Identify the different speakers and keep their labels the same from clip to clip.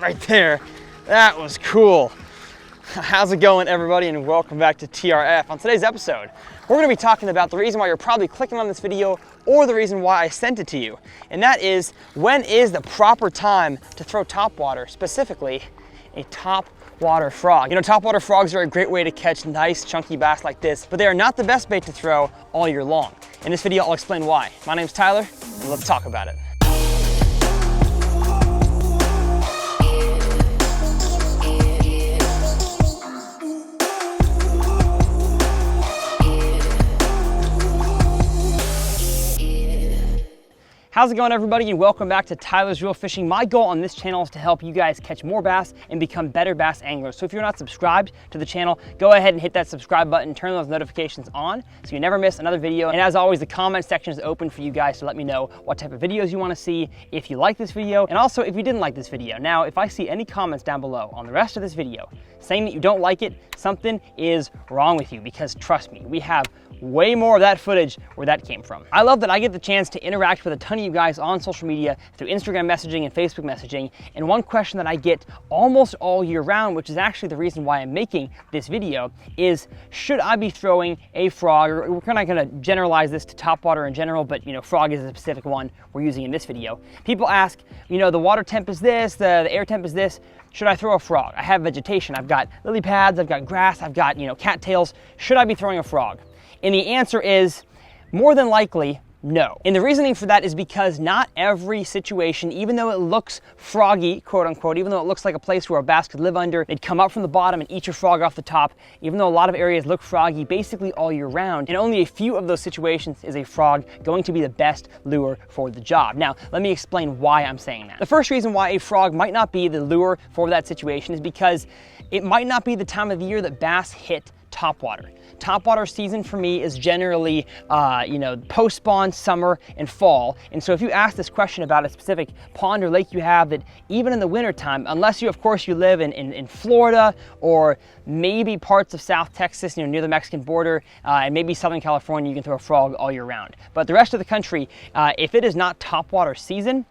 Speaker 1: right there. That was cool. How's it going, everybody, and welcome back to TRF. On today's episode, we're going to be talking about the reason why you're probably clicking on this video or the reason why I sent it to you. And that is, when is the proper time to throw topwater, specifically a topwater frog? You know, topwater frogs are a great way to catch nice chunky bass like this, but they are not the best bait to throw all year long. In this video, I'll explain why. My name's Tyler, and let's talk about it. How's it going, everybody, and welcome back to Tyler's Reel Fishing. My goal on this channel is to help you guys catch more bass and become better bass anglers. So if you're not subscribed to the channel, go ahead and hit that subscribe button, turn those notifications on so you never miss another video. And as always, the comment section is open for you guys to let me know what type of videos you want to see, if you like this video, and also if you didn't like this video. Now, if I see any comments down below on the rest of this video saying that you don't like it, something is wrong with you, because trust me, we have way more of that footage where that came from. I love that I get the chance to interact with a ton of you guys on social media through Instagram messaging and Facebook messaging. And one question that I get almost all year round, which is actually the reason why I'm making this video, is should I be throwing a frog? Or we're kind of going to generalize this to topwater in general, but you know, frog is a specific one we're using in this video. People ask, you know, the water temp is this, the air temp is this. Should I throw a frog? I have vegetation. I've got lily pads. I've got grass. I've got, you know, cattails. Should I be throwing a frog? And the answer is more than likely no. And the reasoning for that is because not every situation, even though it looks froggy, quote unquote, even though it looks like a place where a bass could live under, they'd come up from the bottom and eat your frog off the top, even though a lot of areas look froggy basically all year round, and only a few of those situations is a frog going to be the best lure for the job. Now, let me explain why I'm saying that. The first reason why a frog might not be the lure for that situation is because it might not be the time of the year that bass hit topwater. Topwater season for me is generally, you know, post-spawn, summer, and fall. And so if you ask this question about a specific pond or lake you have, that even in the wintertime, unless you, of course, you live in Florida or maybe parts of South Texas, you know, near the Mexican border, and maybe Southern California, you can throw a frog all year round. But the rest of the country, if it is not topwater season,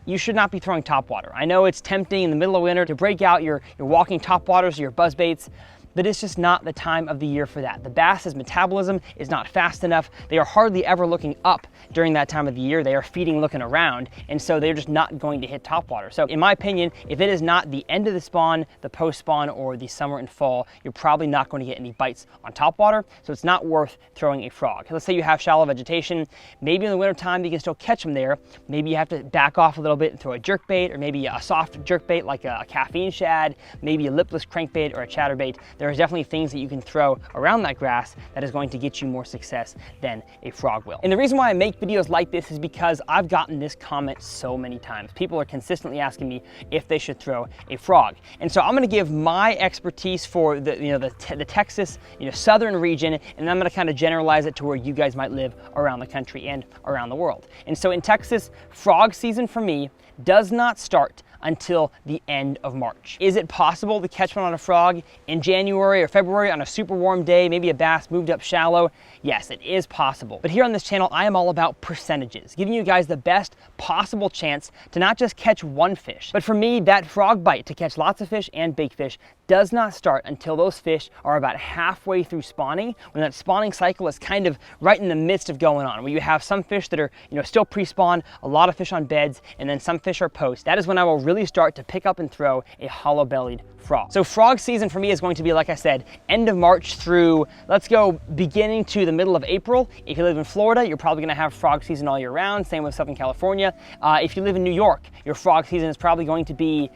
Speaker 1: you should not be throwing topwater. I know it's tempting in the middle of winter to break out your walking topwaters or your buzz baits, but it's just not the time of the year for that. The bass's metabolism is not fast enough. They are hardly ever looking up during that time of the year. They are feeding looking around, and so they're just not going to hit topwater. So in my opinion, if it is not the end of the spawn, the post-spawn, or the summer and fall, you're probably not going to get any bites on topwater, so it's not worth throwing a frog. Let's say you have shallow vegetation. Maybe in the wintertime you can still catch them there. Maybe you have to back off a little bit and throw a jerkbait, or maybe a soft jerkbait like a caffeine shad, maybe a lipless crankbait or a chatterbait. There's definitely things that you can throw around that grass that is going to get you more success than a frog will. And the reason why I make videos like this is because I've gotten this comment so many times. People are consistently asking me if they should throw a frog. And so I'm going to give my expertise for the Texas, southern region, and I'm going to kind of generalize it to where you guys might live around the country and around the world. And so in Texas, frog season for me does not start until the end of March. Is it possible to catch one on a frog in January or February on a super warm day, maybe a bass moved up shallow? Yes, it is possible. But here on this channel, I am all about percentages, giving you guys the best possible chance to not just catch one fish, but for me, that frog bite to catch lots of fish and big fish does not start until those fish are about halfway through spawning, when that spawning cycle is kind of right in the midst of going on, where you have some fish that are still pre-spawn, a lot of fish on beds, and then some fish are post. That is when I will really start to pick up and throw a hollow-bellied frog. So frog season for me is going to be, like I said, end of March through, let's go beginning to the middle of April. If you live in Florida, you're probably gonna have frog season all year round, same with Southern California. If you live in New York, your frog season is probably going to be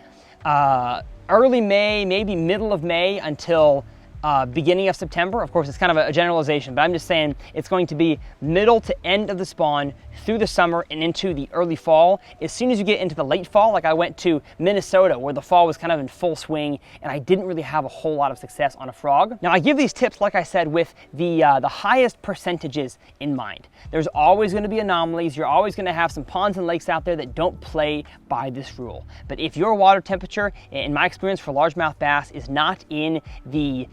Speaker 1: early May, maybe middle of May until beginning of September. Of course, it's kind of a generalization, but I'm just saying it's going to be middle to end of the spawn through the summer and into the early fall. As soon as you get into the late fall, like I went to Minnesota where the fall was kind of in full swing and I didn't really have a whole lot of success on a frog. Now I give these tips, like I said, with the highest percentages in mind. There's always going to be anomalies. You're always going to have some ponds and lakes out there that don't play by this rule. But if your water temperature, in my experience for largemouth bass, is not in the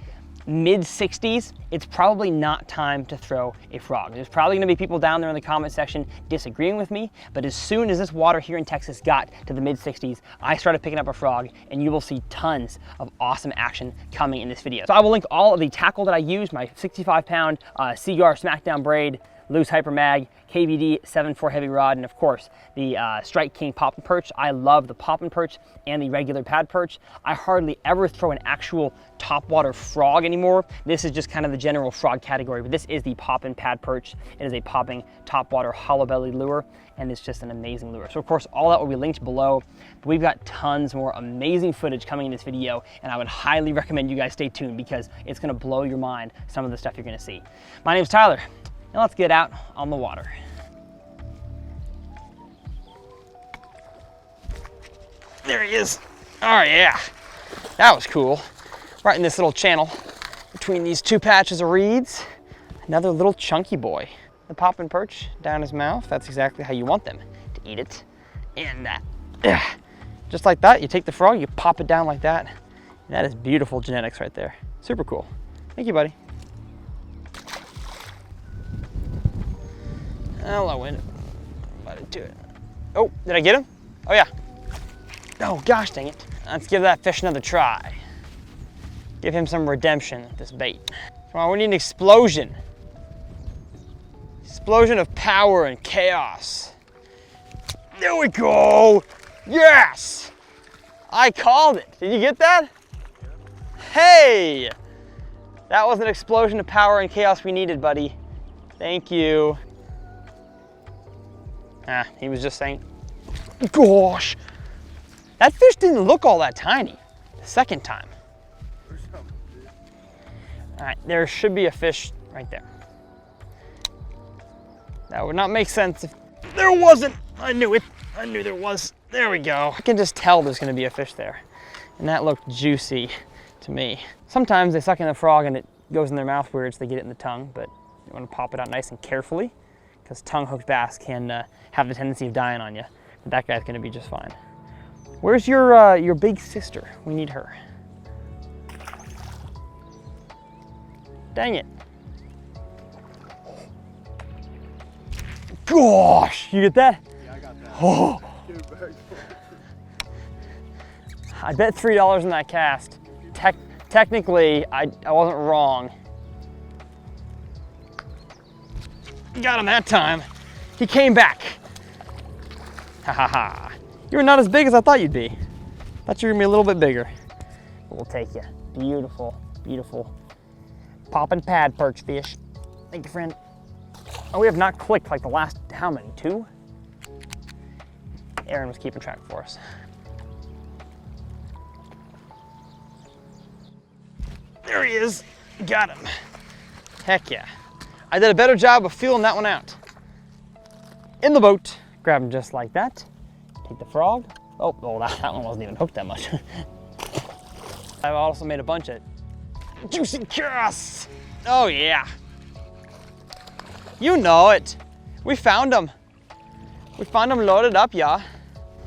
Speaker 1: mid 60s, it's probably not time to throw a frog. There's probably gonna be people down there in the comment section disagreeing with me, but as soon as this water here in Texas got to the mid 60s, I started picking up a frog, and you will see tons of awesome action coming in this video. So I will link all of the tackle that I used, my 65-pound Seaguar Smackdown braid, loose hyper mag, KVD 7.4 heavy rod, and of course the Strike King pop and perch. I love the pop and perch and the regular pad perch. I hardly ever throw an actual topwater frog anymore. This is just kind of the general frog category, but this is the pop and pad perch. It is a popping topwater hollow belly lure, and it's just an amazing lure. So of course all that will be linked below, but we've got tons more amazing footage coming in this video, and I would highly recommend you guys stay tuned because it's gonna blow your mind, some of the stuff you're gonna see. My name's Tyler. Now let's get out on the water. There he is. Oh yeah, that was cool. Right in this little channel between these two patches of reeds. Another little chunky boy. The pop and perch down his mouth, that's exactly how you want them to eat it. And just like that, you take the frog, you pop it down like that. And that is beautiful genetics right there. Super cool. Thank you, buddy. Hello, wind. To it. Oh, did I get him? Oh yeah. Oh gosh dang it. Let's give that fish another try. Give him some redemption with this bait. Come on, we need an explosion. Explosion of power and chaos. There we go. Yes! I called it. Did you get that? Hey! That was an explosion of power and chaos we needed, buddy. Thank you. He was just saying, gosh, that fish didn't look all that tiny the second time. All right, there should be a fish right there. That would not make sense if there wasn't. I knew it. I knew there was. There we go. I can just tell there's gonna be a fish there. And that looked juicy to me. Sometimes they suck in the frog and it goes in their mouth weird, so they get it in the tongue, but you wanna pop it out nice and carefully, because tongue-hooked bass can have the tendency of dying on you. But that guy's gonna be just fine. Where's your big sister? We need her. Dang it. Gosh, you get that?
Speaker 2: Yeah, I got that.
Speaker 1: Oh. I bet $3 in that cast. Technically, I wasn't wrong. Got him that time. He came back. Ha ha ha. You were not as big as I thought you'd be. Thought you were gonna be a little bit bigger. But we'll take you. Beautiful, beautiful. Pop and pad perch fish. Thank you, friend. Oh, we have not clicked like the last, how many, 2? Aaron was keeping track for us. There he is. Got him. Heck yeah. I did a better job of feeling that one out. In the boat, grab him just like that. Take the frog. Oh, that one wasn't even hooked that much. I've also made a bunch of juicy casts. Oh yeah. You know it. We found them. We found them loaded up, yeah.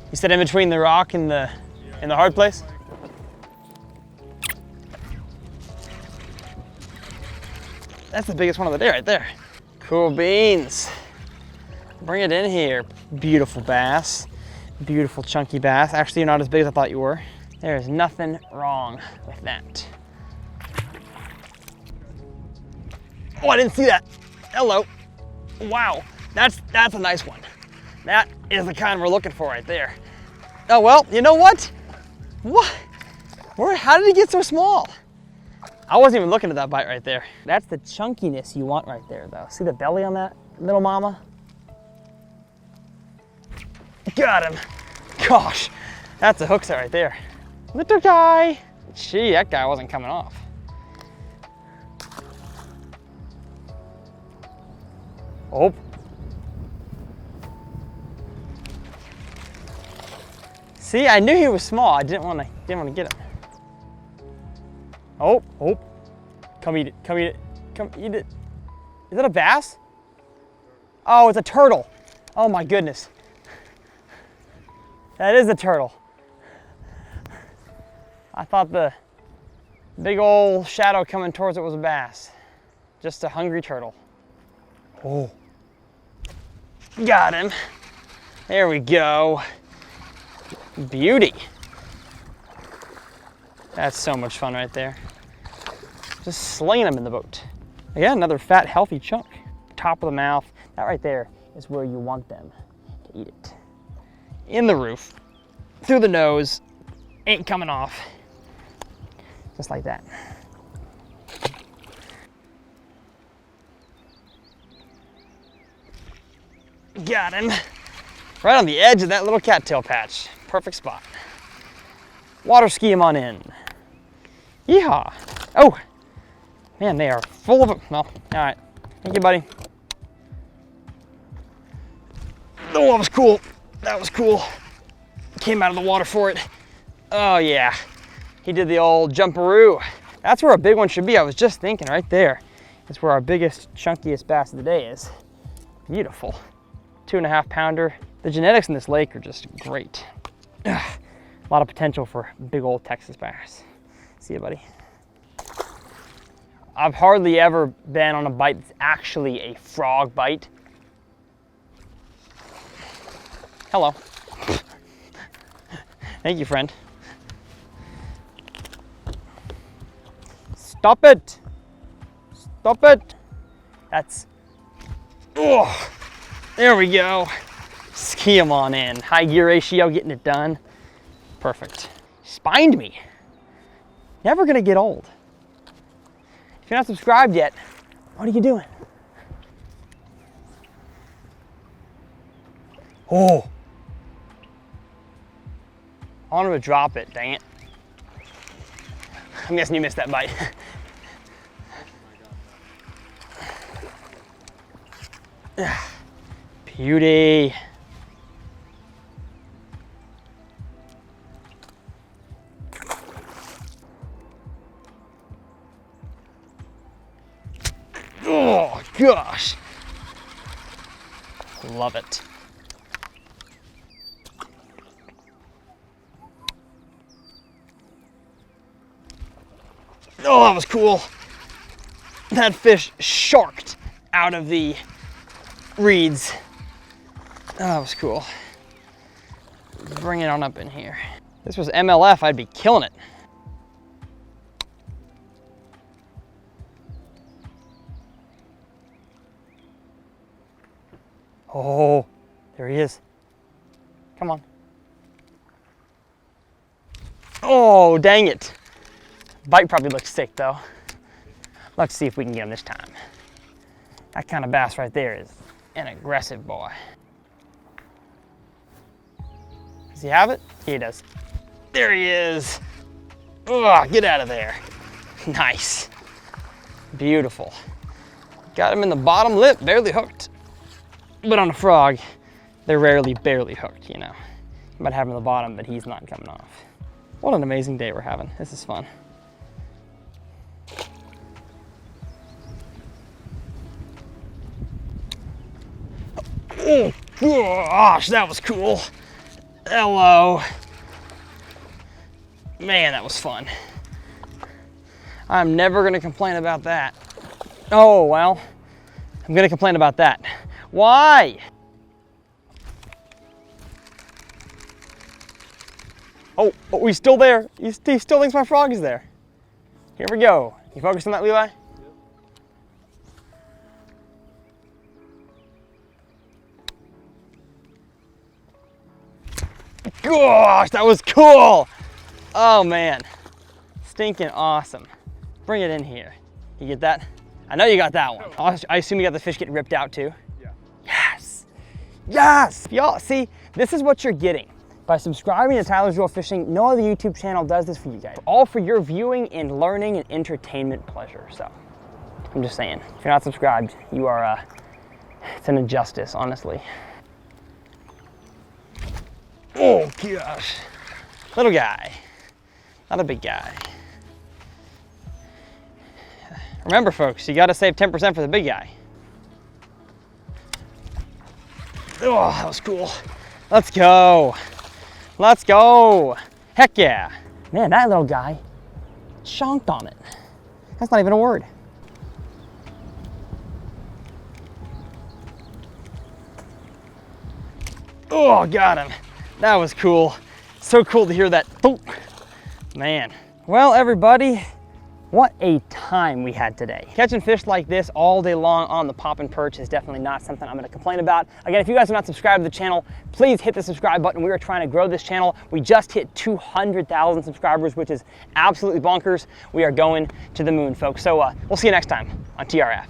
Speaker 1: You said in between the rock and the hard place? That's the biggest one of the day right there. Cool beans. Bring it in here. Beautiful bass. Beautiful chunky bass. Actually, you're not as big as I thought you were. There is nothing wrong with that. Oh, I didn't see that. Hello. Wow, that's a nice one. That is the kind we're looking for right there. Oh, well, you know what? What? How did he get so small? I wasn't even looking at that bite right there. That's the chunkiness you want right there, though. See the belly on that little mama? Got him. Gosh, that's a hook set right there. Little guy. Gee, that guy wasn't coming off. Oh. See, I knew he was small. I didn't want to get him. Oh, oh. Come eat it. Come eat it. Come eat it. Is that a bass? Oh, it's a turtle. Oh my goodness. That is a turtle. I thought the Big old shadow coming towards it was a bass. Just a hungry turtle. Oh. Got him. There we go. Beauty. That's so much fun right there. Just slinging them in the boat. Again, another fat, healthy chunk. Top of the mouth. That right there is where you want them to eat it. In the roof, through the nose, ain't coming off. Just like that. Got him. Right on the edge of that little cattail patch. Perfect spot. Water ski him on in. Yeehaw. Oh, man, they are full of them. Well, all right. Thank you, buddy. Oh, that was cool. That was cool. Came out of the water for it. Oh, yeah. He did the old jumperoo. That's where a big one should be. I was just thinking right there. It's where our biggest, chunkiest bass of the day is. Beautiful. 2.5 pounder. The genetics in this lake are just great. Ugh. A lot of potential for big old Texas bass. See you, buddy. I've hardly ever been on a bite that's actually a frog bite. Hello. Thank you, friend. Stop it. Stop it. That's, oh, there we go. Ski him on in. High gear ratio, getting it done. Perfect. Spined me. Never gonna get old. If you're not subscribed yet, what are you doing? Oh. I wanted to drop it, dang it. I'm guessing you missed that bite. Beauty. Oh gosh. Love it. Oh, that was cool. That fish sharked out of the reeds. Oh, that was cool. Bring it on up in here. If this was MLF, I'd be killing it. Oh, there he is. Come on. Oh, dang it. Bite probably looks sick though. Let's see if we can get him this time. That kind of bass right there is an aggressive boy. Does he have it? He does. There he is. Oh, get out of there. Nice. Beautiful. Got him in the bottom lip, barely hooked. But on a frog, they're rarely barely hooked, you know. You might have him in the bottom, but he's not coming off. What an amazing day we're having. This is fun. Oh gosh, that was cool. Hello. Man, that was fun. I'm never gonna complain about that. Oh, well, I'm gonna complain about that. Why? Oh, he's still there. He still thinks my frog is there. Here we go. You focus on that, Levi? Gosh, that was cool. Oh man, stinking awesome. Bring it in here. You get that? I know you got that one. I assume you got the fish getting ripped out too? Yeah. Yes, yes. Y'all, see, this is what you're getting. By subscribing to Tyler's Reel Fishing, no other YouTube channel does this for you guys. All for your viewing and learning and entertainment pleasure. So, I'm just saying, if you're not subscribed, you are, it's an injustice, honestly. Oh gosh, little guy, not a big guy. Remember folks, you gotta save 10% for the big guy. Oh, that was cool. Let's go. Let's go. Heck yeah. Man, that little guy Chonked on it. That's not even a word. Oh, got him. That was cool. So cool to hear that. Oh, man. Well, everybody, what a time we had today. Catching fish like this all day long on the pop and perch is definitely not something I'm gonna complain about. Again, if you guys are not subscribed to the channel, please hit the subscribe button. We are trying to grow this channel. We just hit 200,000 subscribers, which is absolutely bonkers. We are going to the moon, folks. So we'll see you next time on TRF.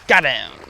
Speaker 1: Got him.